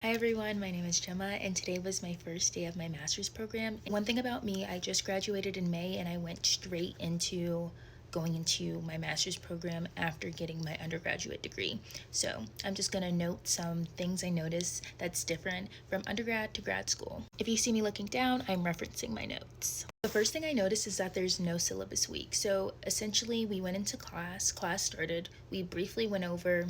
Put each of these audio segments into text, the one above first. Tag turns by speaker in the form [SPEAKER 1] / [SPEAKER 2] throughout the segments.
[SPEAKER 1] Hi everyone, my name is Gemma and today was my first day of my master's program. One thing about me, I just graduated in May and I went straight into going into my master's program after getting my undergraduate degree. So I'm just gonna note some things I noticed that's different from undergrad to grad school. If you see me looking down, I'm referencing my notes. The first thing I noticed is that there's no syllabus week. So essentially we went into class started, we briefly went over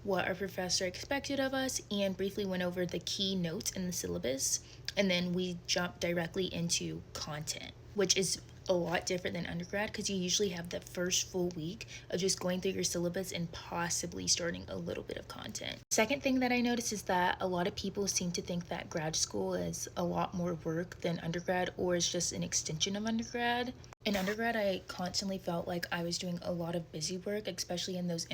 [SPEAKER 1] what our professor expected of us and briefly went over the key notes in the syllabus, and then we jumped directly into content, which is a lot different than undergrad because you usually have the first full week of just going through your syllabus and possibly starting a little bit of content. Second thing that I noticed is that a lot of people seem to think that grad school is a lot more work than undergrad or is just an extension of undergrad. In undergrad, I constantly felt like I was doing a lot of busy work, especially in those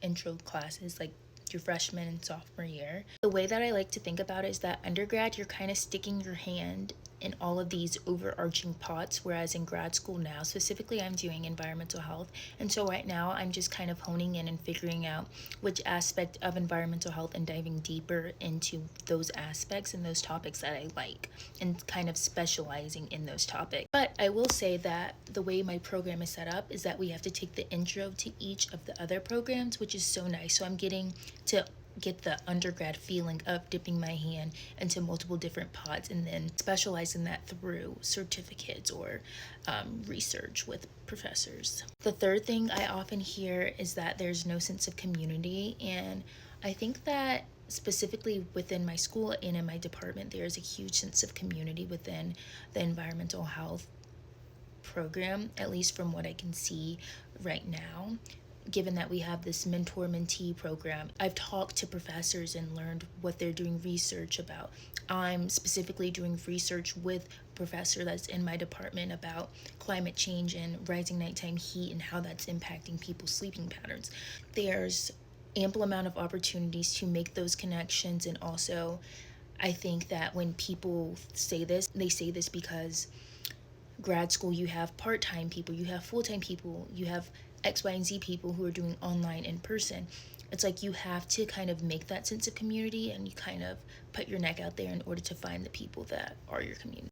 [SPEAKER 1] intro classes like your freshman and sophomore year. The way that I like to think about it is that undergrad, you're kind of sticking your hand in all of these overarching pots, whereas in grad school now, specifically I'm doing environmental health. And so right now I'm just kind of honing in and figuring out which aspect of environmental health and diving deeper into those aspects and those topics that I like and kind of specializing in those topics. But I will say that the way my program is set up is that we have to take the intro to each of the other programs, which is so nice. So I'm getting to get the undergrad feeling of dipping my hand into multiple different pots and then specialize in that through certificates or research with professors. The third thing I often hear is that there's no sense of community, and I think that specifically within my school and in my department, there's a huge sense of community within the environmental health program, at least from what I can see right now. Given that we have this mentor mentee program, I've talked to professors and learned what they're doing research about. I'm specifically doing research with a professor that's in my department about climate change and rising nighttime heat and how that's impacting people's sleeping patterns. There's ample amount of opportunities to make those connections, and also I think that when people say this, they say this because grad school, you have part-time people, you have full-time people, you have X, Y, and Z people who are doing online in person. It's like you have to kind of make that sense of community and you kind of put your neck out there in order to find the people that are your community.